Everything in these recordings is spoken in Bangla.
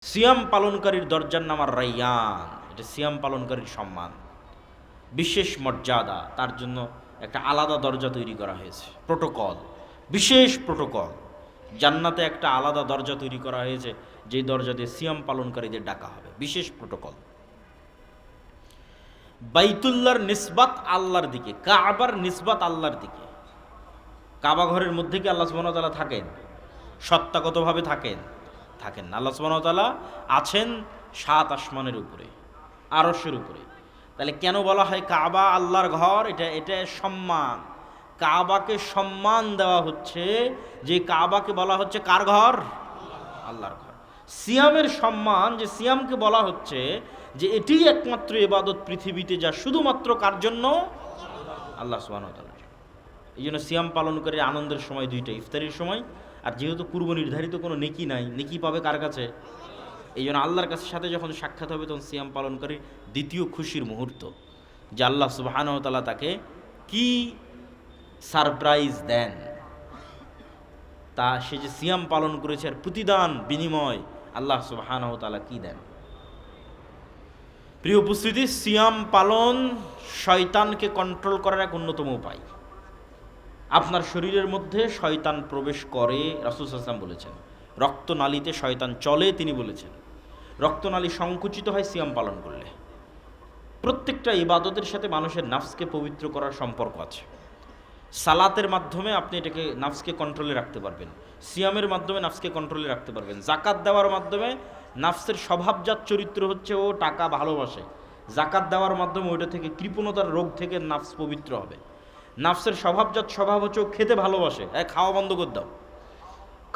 সিয়াম পালনকারীর দরজার নাম আর রাইয়ান। এটা সিয়াম পালনকারীর সম্মান, বিশেষ মর্যাদা, তার জন্য একটা আলাদা দরজা তৈরি করা হয়েছে, প্রোটোকল, বিশেষ প্রোটোকল। জান্নাতে একটা আলাদা দরজা তৈরি করা হয়েছে, যেই দরজা দিয়ে সিয়াম পালনকারীদের ডাকা হবে, বিশেষ প্রোটোকল। বাইতুল্লাহর নিসবাত আল্লাহর দিকে, কাবার নিসবাত আল্লাহর দিকে। কাবা ঘরের মধ্যে কি আল্লাহ সুবহানাহু ওয়া তাআলা থাকেন? সত্তাগতভাবে থাকেন? থাকেন না। আল্লাহ সুবহানাহু ওয়া তাআলা আছেন ৭ আসমানের উপরে, আরশের উপরে। তাহলে কেন বলা হয় কাবা আল্লাহর ঘর? এটা সম্মান। কাবাকে সম্মান দেওয়া হচ্ছে, যে কাবাকে বলা হচ্ছে কার ঘর? আল্লাহর ঘর। সিয়ামের সম্মান, যে সিয়ামকে বলা হচ্ছে যে এটি একমাত্র ইবাদত পৃথিবীতে, যা শুধুমাত্র কার জন্য? আল্লাহ সুবহানাহু ওয়া তাআলার জন্য। এই জন্য সিয়াম পালনকারীর আনন্দের সময় দুইটা, ইফতারির সময়, আর যেহেতু পূর্ব নির্ধারিত কোনো নেকি নাই, নেকি পাবে কার কাছে? এই জন্য আল্লাহর কাছে সাথে যখন সাক্ষাৎ হবে, তখন সিয়াম পালনকারীর দ্বিতীয় খুশির মুহূর্ত, যে আল্লাহ সুবহানাহু ওয়া তাআলা তাকে কি সারপ্রাইজ দেন, তা সে যে সিয়াম পালন করেছে আর প্রতিদান বিনিময় আল্লাহ সুবহানাহু ওয়া তাআলা কি দেন। প্রিয় উপস্থিতি, সিয়াম পালন শয়তানকে কন্ট্রোল করার এক অন্যতম উপায়। আপনার শরীরের মধ্যে শয়তান প্রবেশ করে, রাসূল সাল্লাল্লাহু আলাইহি ওয়াসাল্লাম বলেছেন। রক্তনালীতে শয়তান চলে, তিনি বলেছেন। রক্তনালী সংকুচিত হয় সিয়াম পালন করলে। প্রত্যেকটা ইবাদতের সাথে মানুষের নাফসকে পবিত্র করার সম্পর্ক আছে। সালাতের মাধ্যমে আপনি এটাকে নাফসকে কন্ট্রোলে রাখতে পারবেন, সিয়ামের মাধ্যমে নাফসকে কন্ট্রোলে রাখতে পারবেন। জাকাত দেওয়ার মাধ্যমে নাফসের স্বভাবজাত চরিত্র হচ্ছে ও টাকা ভালোবাসে, জাকাত দেওয়ার মাধ্যমে ওইটা থেকে, কৃপণতার রোগ থেকে নাফস পবিত্র হবে। নাফসের স্বভাবজাত স্বভাব হচ্ছে ও খেতে ভালোবাসে, খাওয়া বন্ধ করে দাও।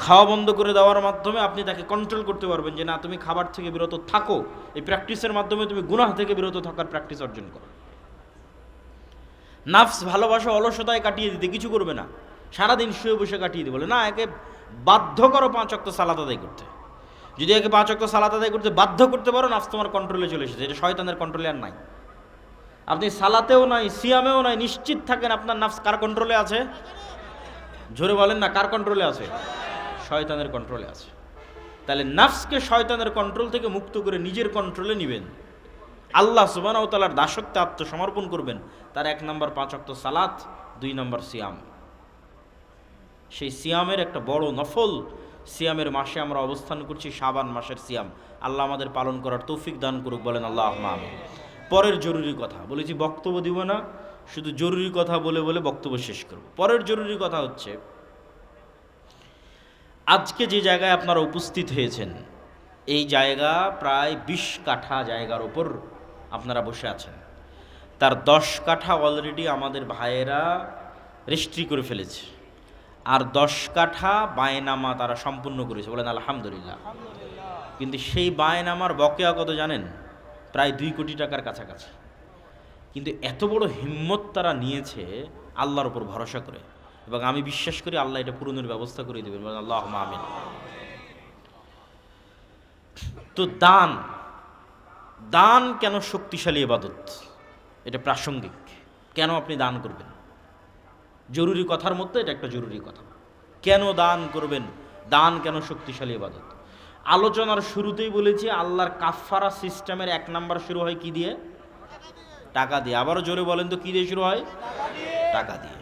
খাওয়া বন্ধ করে দেওয়ার মাধ্যমে আপনি তাকে কন্ট্রোল করতে পারবেন, যে না, তুমি খাবার থেকে বিরত থাকো। এই প্র্যাকটিসের মাধ্যমে তুমি গুনাহ থেকে বিরত থাকার প্র্যাকটিস অর্জন করো। নাফস ভালোবাসা অলসতায় কাটিয়ে দিতে, কিছু করবে না, সারাদিন শুয়ে বসে কাটিয়ে দিতে বলে না, একে বাধ্য করো ৫ ওয়াক্ত সালাত আদায় করতে। যদি একে ৫ ওয়াক্ত সালাত আদায় করতে বাধ্য করতে পারো, নাফস তোমার কন্ট্রোলে চলে এসেছে। এটা শয়তানের কন্ট্রোলে আর নাই। আপনি সালাতেও নাই, সিয়ামেও নাই, নিশ্চিত থাকেন আপনার নাফস কার কন্ট্রোলে আছে? জোরে বলেন না, কার কন্ট্রোলে আছে? শয়তানের কন্ট্রোলে আছে। তাহলে নাফসকে শয়তানের কন্ট্রোল থেকে মুক্ত করে নিজের কন্ট্রোলে নেবেন, আল্লাহ সুবহানাহু ওয়া তাআলার দাসত্বে আত্মসমর্পণ করবেন। তার ১ নম্বর ৫ ওয়াক্ত সালাত, ২ নম্বর সিয়াম। সেই সিয়ামের একটা বড় নফল সিয়ামের মাসে আমরা অবস্থান করছি, শাবান মাসের সিয়াম। আল্লাহ আমাদের পালন করার তৌফিক দান করুক, বলেন আল্লাহুম্মা আমিন। পরের জরুরি কথা বলেছি, বক্তব্য দিব না, শুধু জরুরি কথা বলে বলে বক্তব্য শেষ করব। পরের জরুরি কথা হচ্ছে, আজকে যে জায়গায় আপনারা উপস্থিত হয়েছেন, এই জায়গা প্রায় ২০ কাঠা জায়গার উপর আপনারা বসে আছেন। তার ১০ কাঠা অলরেডি আমাদের ভাইয়েরা রেজিস্ট্রি করে ফেলেছে, আর ১০ কাঠা বায়নামা তারা সম্পূর্ণ করেছে, বলেন আলহামদুলিল্লাহ। কিন্তু সেই বায়নামার বকেয়া কত জানেন? প্রায় ২ কোটি টাকার কাছাকাছি। কিন্তু এত বড় হিম্মত তারা নিয়েছে আল্লাহর উপর ভরসা করে, এবং আমি বিশ্বাস করি আল্লাহ এটা পূরণের ব্যবস্থা করে দেবেন, বলেন আল্লাহুম্মা আমিন। তো দান কেন শক্তিশালী ইবাদত? এটা প্রাসঙ্গিক। কেন আপনি দান করবেন? জরুরি কথার মধ্যে এটা একটা জরুরি কথা। কেন দান করবেন? দান কেন শক্তিশালী ইবাদত? আলোচনার শুরুতেই বলেছি, আল্লাহর কাফফারা সিস্টেমের ১ নাম্বার শুরু হয় কি দিয়ে? টাকা দিয়ে। আবারও জোরে বলেন তো, কি দিয়ে শুরু হয়? টাকা দিয়ে।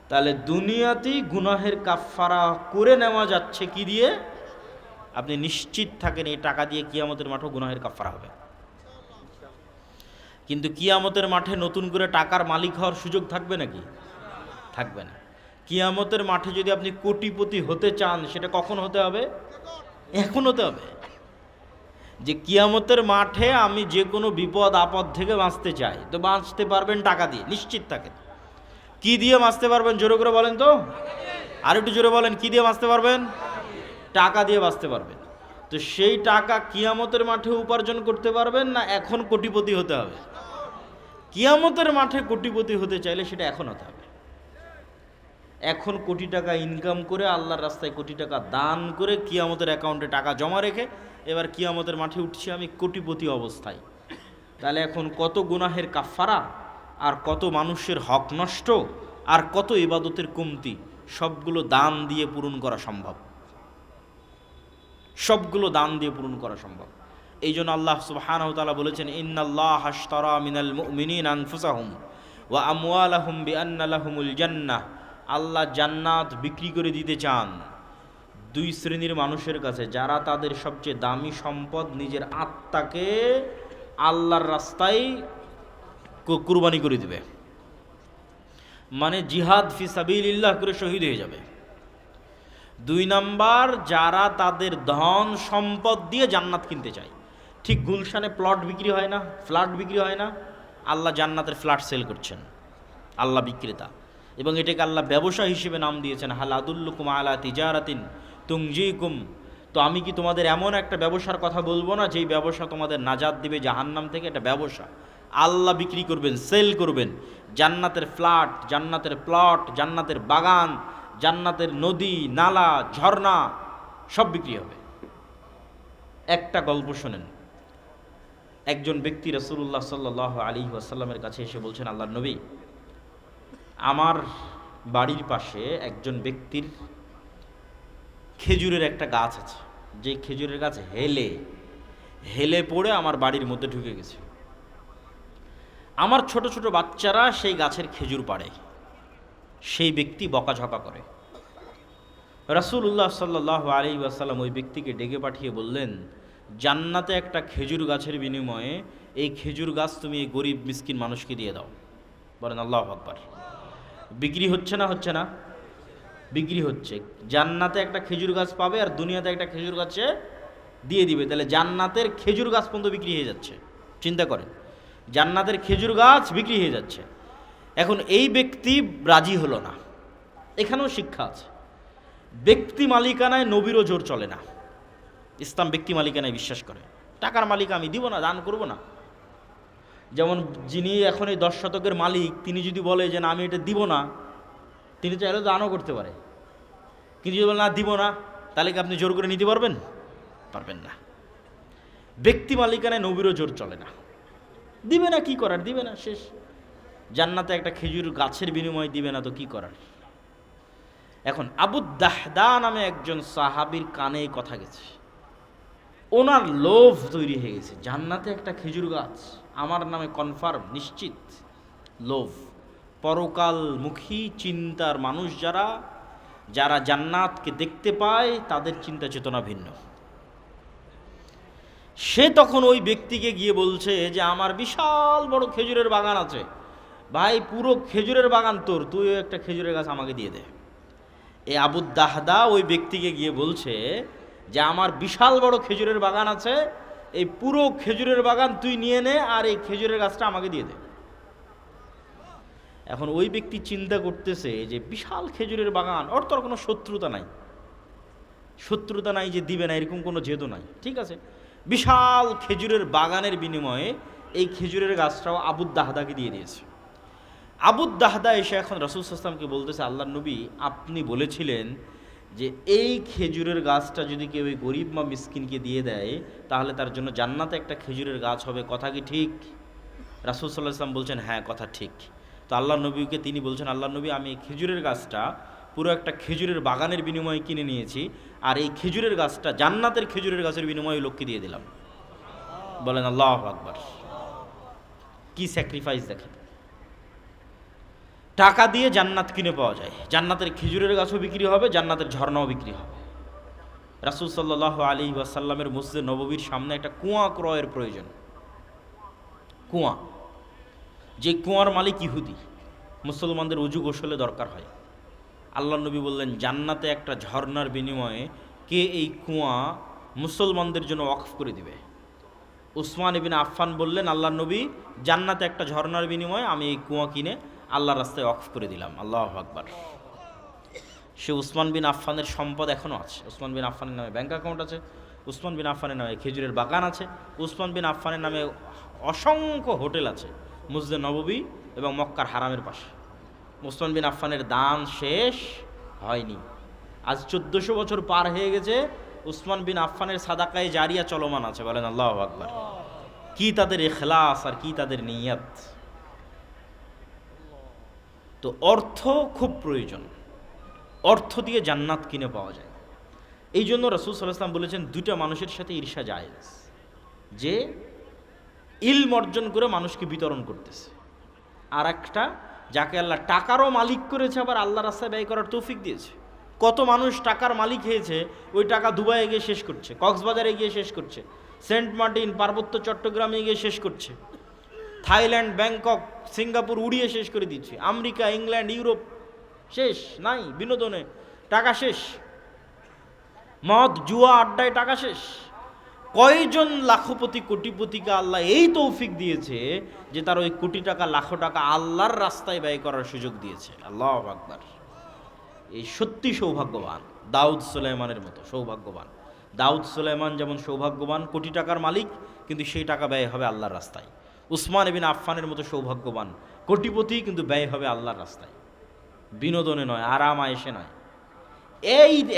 তাহলে দুনিয়াতেই গুনাহের কাফফারা করে নেওয়া যাচ্ছে কি দিয়ে? আপনি নিশ্চিত থাকেন এই টাকা দিয়ে কিয়ামতের মাঠে গুনাহের কাফফারা হবে। কিন্তু কিয়ামতের মাঠে নতুন করে টাকার মালিক হওয়ার সুযোগ থাকবে নাকি? থাকবে না। কিয়ামতের মাঠে যদি আপনি কোটিপতি হতে চান, সেটা কখন হতে হবে? এখন হতে হবে। যে কিয়ামতের মাঠে আমি যে কোনো বিপদ আপদ থেকে বাঁচতে চাই, তো বাঁচতে পারবেন টাকা দিয়ে, নিশ্চিত থাকেন। কি দিয়ে বাঁচতে পারবেন? জোরে করে বলেন তো, আর একটু জোরে বলেন, কি দিয়ে বাঁচতে পারবেন? টাকা দিয়ে বাঁচতে পারবেন। তো সেই টাকা কিয়ামতের মাঠে উপার্জন করতে পারবেন না এখন কোটিপতি হতে হবে? কিয়ামতের মাঠে কোটিপতি হতে চাইলে সেটা এখন হতে হবে। এখন কোটি টাকা ইনকাম করে, আল্লাহর রাস্তায় কোটি টাকা দান করে, কিয়ামতের অ্যাকাউন্টে টাকা জমা রেখে এবার কিয়ামতের মাঠে উঠছি আমি কোটিপতি অবস্থায়। তাহলে এখন কত গুনাহের কাফফারা, আর কত মানুষের হক নষ্ট, আর কত ইবাদতের কমতি, সবগুলো দান দিয়ে পূরণ করা সম্ভব। সবগুলো দান দিয়ে পূরণ করা সম্ভব। এই জন্য আল্লাহ সুবহানাহু ওয়া তাআলা বলেছেন, ইন্নাল্লাহা আশতারা মিনাল মুমিনিনা আনফুসাহুম ওয়া আমওয়ালাহুম বিআন্না লাহুমুল জান্নাহ। আল্লাহ জান্নাত বিক্রি করে দিতে চান দুই শ্রেণীর মানুষের কাছে, যারা তাদের সবচেয়ে দামি সম্পদ নিজের আত্মাকে আল্লাহর রাস্তায় কুরবানি করে দিবে, মানে জিহাদ ফি সাবিলিল্লাহ করে শহীদ হয়ে যাবে। দুই নাম্বার, যারা তাদের ধন সম্পদ দিয়ে জান্নাত কিনতে চায়। ঠিক গুলশানে প্লট বিক্রি হয় না, ফ্ল্যাট বিক্রি হয় না, আল্লাহ জান্নাতের ফ্ল্যাট সেল করছেন, আল্লাহ বিক্রেতা, এবং এটাকে আল্লাহ ব্যবসা হিসেবে নাম দিয়েছেন, হাল আদুল্লুকুম আলা তিজারাতিন তুনজিকুম। তো আমি কি তোমাদের এমন একটা ব্যবসার কথা বলবো না যেই ব্যবসা তোমাদের নাজাত দিবে জাহান্নাম থেকে? এটা ব্যবসা, আল্লাহ বিক্রি করবেন, সেল করবেন। জান্নাতের ফ্ল্যাট, জান্নাতের প্লট, জান্নাতের বাগান, জান্নাতের নদী নালা ঝর্ণা সব বিক্রি হবে। একটা গল্প শোনেন। একজন ব্যক্তি রাসূলুল্লাহ সাল্লাল্লাহু আলাইহি ওয়াসাল্লামের কাছে এসে বলছেন, আল্লাহর নবী, আমার বাড়ির পাশে একজন ব্যক্তির খেজুরের একটা গাছ আছে, যে খেজুরের গাছ হেলে হেলে পড়ে আমার বাড়ির মধ্যে ঢুকে গেছে। আমার ছোট ছোট বাচ্চারা সেই গাছের খেজুর পাড়ে, সেই ব্যক্তি বকাঝকা করে। রাসূলুল্লাহ সাল্লাল্লাহু আলাইহি ওয়াসাল্লাম ওই ব্যক্তিকে ডেকে পাঠিয়ে বললেন, জান্নাতে একটা খেজুর গাছের বিনিময়ে এই খেজুর গাছ তুমি এই গরিব মিসকিন মানুষকে দিয়ে দাও। বলেন আল্লাহু আকবার। বিক্রি হচ্ছে না? হচ্ছে না? বিক্রি হচ্ছে। জান্নাতে একটা খেজুর গাছ পাবে আর দুনিয়াতে একটা খেজুর গাছে দিয়ে দিবে, তাহলে জান্নাতের খেজুর গাছ পর্যন্ত বিক্রি হয়ে যাচ্ছে। চিন্তা করেন, জান্নাতের খেজুর গাছ বিক্রি হয়ে যাচ্ছে। এখন এই ব্যক্তি রাজি হলো না। এখানেও শিক্ষা আছে, ব্যক্তি মালিকানায় নবীরও জোর চলে না। ইসলাম ব্যক্তি মালিকানায় বিশ্বাস করে। টাকার মালিক আমি দিব না, দান করব না। যেমন যিনি এখন এই 10 শতকের মালিক, তিনি যদি বলে যে না আমি এটা দিব না, তিনি চাইলে দানও করতে পারে। কিন্তু যদি বলে না দিব না, তাহলে কি আপনি জোর করে নিতে পারবেন? পারবেন না। ব্যক্তি মালিকানায় নবীরও জোর চলে না। দিবে না, কি করার? দিবে না, শেষ। জান্নাতে একটা খেজুর গাছের বিনিময়ে দিবে না তো কি করার? এখন আবু দাহদা নামে একজন সাহাবীর কানে এই কথা গেছে, ওনার লোভ তৈরি হয়ে গেছে, জান্নাতে একটা খেজুর গাছ আমার নামে কনফার্ম, নিশ্চিত। লোভ, পরকালমুখী চিন্তার মানুষ যারা, যারা জান্নাতকে দেখতে পায়, তাদের চিন্তা চেতনা ভিন্ন। সে তখন ওই ব্যক্তিকে গিয়ে বলছে যে আমার বিশাল বড় খেজুরের বাগান আছে, ভাই পুরো খেজুরের বাগান তোর, তুই একটা খেজুরের গাছ আমাকে দিয়ে দে। এই আবু দাহদা ওই ব্যক্তিকে গিয়ে বলছে যে আমার বিশাল বড় খেজুরের বাগান আছে, এই পুরো খেজুরের বাগান তুই নিয়ে নে আর এই খেজুরের গাছটা আমাকে দিয়ে দে। এখন ওই ব্যক্তি চিন্তা করতেছে যে বিশাল খেজুরের বাগান, ওর তোর কোনো শত্রুতা নাই, শত্রুতা নাই যে দিবে না, এরকম কোনো জেদও নাই। ঠিক আছে, বিশাল খেজুরের বাগানের বিনিময়ে এই খেজুরের গাছটাও আবু দাহদাকে দিয়ে দিয়েছে। আবু দাহদা এসে এখন রাসূল সাল্লাল্লাহু আলাইহি ওয়াসাল্লামকে বলতেছে, আল্লাহর নবী, আপনি বলেছিলেন যে এই খেজুরের গাছটা যদি কেউ এই গরিব বা মিসকিনকে দিয়ে দেয় তাহলে তার জন্য জান্নাতে একটা খেজুরের গাছ হবে, কথা কি ঠিক? রাসূল সাল্লাল্লাহু আলাইহি ওয়াসাল্লাম বলছেন, হ্যাঁ কথা ঠিক। তো আল্লাহর নবীকে তিনি বলছেন, আল্লাহর নবী, আমি এই খেজুরের গাছটা পুরো একটা খেজুরের বাগানের বিনিময়ে কিনে নিয়েছি, আর এই খেজুরের গাছটা জান্নাতের খেজুরের গাছের বিনিময়ে লোককে দিয়ে দিলাম। বলেন আল্লাহু আকবার। কি স্যাক্রিফাইস দেখেন! টাকা দিয়ে জান্নাত কিনে পাওয়া যায়, জান্নাতের খেজুরের গাছও বিক্রি হবে, জান্নাতের ঝর্ণাও বিক্রি হবে। রাসূল সাল্লাল্লাহু আলাইহি ওয়াসাল্লামের মসজিদে নববীর সামনে একটা কুয়া ক্রয়ের প্রয়োজন। কুয়া, যে কুয়ার মালিক ইহুদি, মুসলমানদের উজু গোসলে দরকার হয়। আল্লাহর নবী বললেন, জান্নাতে একটা ঝর্ণার বিনিময়ে কে এই কুয়া মুসলমানদের জন্য ওয়াকফ করে দিবে? উসমান ইবনে আফফান বললেন, আল্লাহর নবী, জান্নাতে একটা ঝর্ণার বিনিময়ে আমি এই কুয়া কিনে আল্লাহর রাস্তায় ওয়াকফ করে দিলাম। আল্লাহু আকবার। সে উসমান বিন আফফানের সম্পদ এখনও আছে। উসমান বিন আফফানের নামে ব্যাংক অ্যাকাউন্ট আছে, উসমান বিন আফফানের নামে খেজুরের বাগান আছে, উসমান বিন আফফানের নামে অসংখ্য হোটেল আছে মসজিদে নববী এবং মক্কার হারামের পাশে। উসমান বিন আফফানের দান শেষ হয়নি। আজ 1400 বছর পার হয়ে গেছে, উসমান বিন আফফানের সাদাকায়ে জারিয়া চলমান আছে। বলেন আল্লাহু আকবার। কি তাদের ইখলাস আর কি তাদের নিয়ত! তো অর্থ খুব প্রয়োজন, অর্থ দিয়ে জান্নাত কিনে পাওয়া যায়। এই জন্য রাসূল সাল্লাল্লাহু আলাইহি ওয়াসাল্লাম বলেছেন দুইটা মানুষের সাথে ঈর্ষা জায়েজ, যে ইলম অর্জন করে মানুষকে বিতরণ করতেছে, আর একটা যাকে আল্লাহ টাকারও মালিক করেছে আবার আল্লাহ রাস্তায় ব্যয় করার তৌফিক দিয়েছে। কত মানুষ টাকার মালিক হয়েছে, ওই টাকা দুবাইয়ে গিয়ে শেষ করছে, কক্সবাজারে গিয়ে শেষ করছে, সেন্ট মার্টিন পার্বত্য চট্টগ্রামে গিয়ে শেষ করছে, থাইল্যান্ড ব্যাংকক সিঙ্গাপুর উড়িয়ে শেষ করে দিচ্ছে, আমেরিকা ইংল্যান্ড ইউরোপ শেষ, নাই বিনোদনে টাকা শেষ, মদ জুয়া আড্ডায় টাকা শেষ। কয়জন লাখপতি কোটিপতিকে আল্লাহ এই তৌফিক দিয়েছে যে তার ওই কোটি টাকা লাখো টাকা আল্লাহর রাস্তায় ব্যয় করার সুযোগ দিয়েছে। আল্লাহু আকবার। এই সত্যি সৌভাগ্যবান, দাউদ সুলাইমানের মতো সৌভাগ্যবান। দাউদ সুলাইমান যেমন সৌভাগ্যবান, কোটি টাকার মালিক, কিন্তু সেই টাকা ব্যয় হবে আল্লাহর রাস্তায়। উসমান ইবিন আফফানের মতো সৌভাগ্যবান, কোটিপতি, কিন্তু ব্যয় হবে আল্লাহর রাস্তায়, বিনোদনে নয়, আরাম আয়েশে নয়।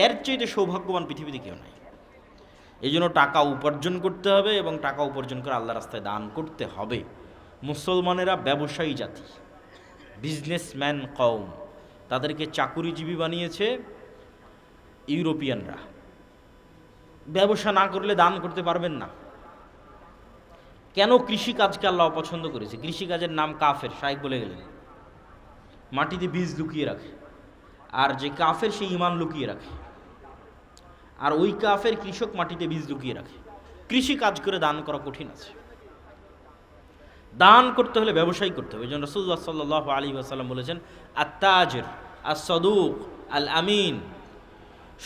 এর চাইতে সৌভাগ্যবান পৃথিবীতে কেউ নাই। এই জন্য টাকা উপার্জন করতে হবে এবং টাকা উপার্জন করে আল্লাহ রাস্তায় দান করতে হবে। মুসলমানেরা ব্যবসায়ী জাতি, বিজনেসম্যান কওম, তাদেরকে চাকুরিজীবী বানিয়েছে ইউরোপিয়ানরা। ব্যবসা না করলে দান করতে পারবেন না। কেন কৃষিকাজকে আল্লাহ অপছন্দ করেছে? কৃষিকাজের নাম কাফের, শাইখ বলে গেলেন। মাটিতে বীজ লুকিয়ে রাখে, আর যে কাফের সে ঈমান লুকিয়ে রাখে, আর ওই কাফের কৃষক মাটিতে বীজ লুকিয়ে রাখে। কৃষি কাজ করে দান করা কঠিন আছে। দান করতে হলে ব্যবসায়ী করতে হবে। এই জন্য রাসূলুল্লাহ সাল্লাল্লাহু আলাইহি ওয়াসাল্লাম বলেছেন, আত-তাজির আস-সাদুক আল-আমিন,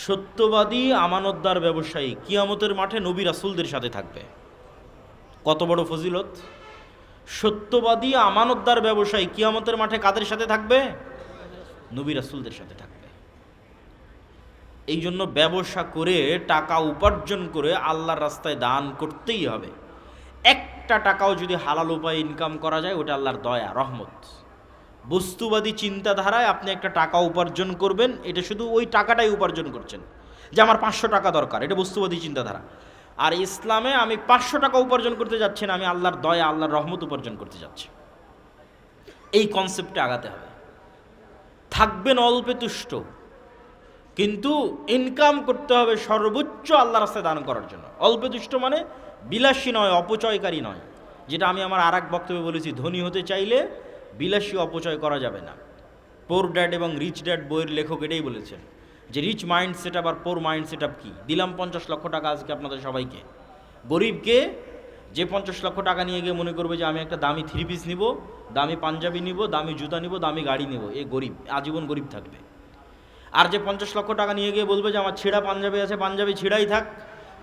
সত্যবাদী আমানতদার ব্যবসায়ী কিয়ামতের মাঠে নবী রাসূলদের সাথে থাকবে। কত বড় ফজিলত! সত্যবাদী আমানতদার ব্যবসায়ী কিয়ামতের মাঠে কাদের সাথে থাকবে? নবী রাসূলদের সাথে থাকবে। এই জন্য ব্যবসা করে টাকা উপার্জন করে আল্লাহর রাস্তায় দান করতেই হবে। একটা টাকাও যদি হালাল উপায়ে ইনকাম করা যায়, ওটা আল্লাহর দয়া, রহমত। বস্তুবাদী চিন্তাধারায় আপনি একটা টাকা উপার্জন করবেন, এটা শুধু ওই টাকাটাই উপার্জন করছেন, যে আমার 500 টাকা দরকার, এটা বস্তুবাদী চিন্তাধারা। আর ইসলামে আমি 500 টাকা উপার্জন করতে যাচ্ছি না, আমি আল্লাহর দয়া, আল্লাহর রহমত উপার্জন করতে যাচ্ছি। এই কনসেপ্টে আগাতে হবে। থাকবেন অল্পে তুষ্ট, কিন্তু ইনকাম করতে হবে সর্বোচ্চ আল্লাহর রাস্তায় দান করার জন্য। অল্পে তুষ্ট মানে বিলাসী নয়, অপচয়কারী নয়। যেটা আমি আমার আর এক বক্তব্যে বলেছি, ধনী হতে চাইলে বিলাসী অপচয় করা যাবে না। পোর ড্যাড এবং রিচ ড্যাড বইয়ের লেখক এটাই বলেছেন, যে রিচ মাইন্ড সেট আপ আর পোর মাইন্ড সেট আপ কী। দিলাম 50 লক্ষ টাকা আজকে আপনাদের সবাইকে। গরিবকে, যে 50 লক্ষ টাকা নিয়ে গিয়ে মনে করবে যে আমি একটা দামি 3 পিস নিব, দামি পাঞ্জাবি নিব, দামি জুতা নিব, দামি গাড়ি নিব, এ গরিব, আজীবন গরিব থাকবে। আর যে 50 লক্ষ টাকা নিয়ে গিয়ে বলবে যে আমার ছেঁড়া পাঞ্জাবি আছে, পাঞ্জাবি ছেঁড়াই থাক,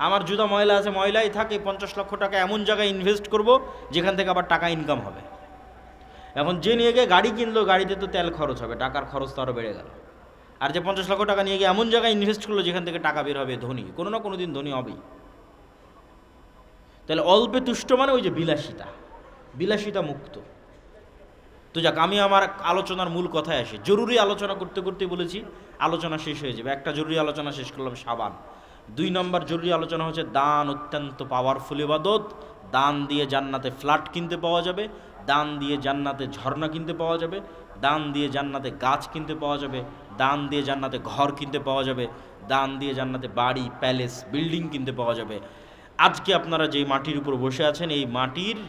আমার জুতা ময়লা আছে, ময়লাই থাক, এই 50 লক্ষ টাকা এমন জায়গায় ইনভেস্ট করব যেখান থেকে আবার টাকা ইনকাম হবে। এখন যে নিয়ে গিয়ে গাড়ি কিনলো, গাড়িতে তো তেল খরচ হবে, টাকার খরচ তো আরও বেড়ে গেল। আর যে 50 লক্ষ টাকা নিয়ে গিয়ে এমন জায়গায় ইনভেস্ট করলো যেখান থেকে টাকা বের হবে, ধনী কোনো না কোনো দিন ধনী হবেই। তাহলে অল্পে তুষ্ট মানে ওই যে বিলাসিতা, বিলাসিতা মুক্ত। তো যাক, আমি আমার আলোচনার মূল কথায় আসি। জরুরি আলোচনা করতে করতে বলেছি আলোচনা শেষ হয়ে যাবে। একটা জরুরি আলোচনা শেষ করলাম, সাবান। 2 নম্বর জরুরি আলোচনা হচ্ছে দান অত্যন্ত পাওয়ারফুল ইবাদত। দান দিয়ে জান্নাতে ফ্ল্যাট কিনতে পাওয়া যাবে, দান দিয়ে জান্নাতে ঝর্ণা কিনতে পাওয়া যাবে, দান দিয়ে জান্নাতে গাছ কিনতে পাওয়া যাবে, দান দিয়ে জান্নাতে ঘর কিনতে পাওয়া যাবে, দান দিয়ে জান্নাতে বাড়ি, প্যালেস, বিল্ডিং কিনতে পাওয়া যাবে। আজকে আপনারা যে মাটির উপর বসে আছেন, এই মাটির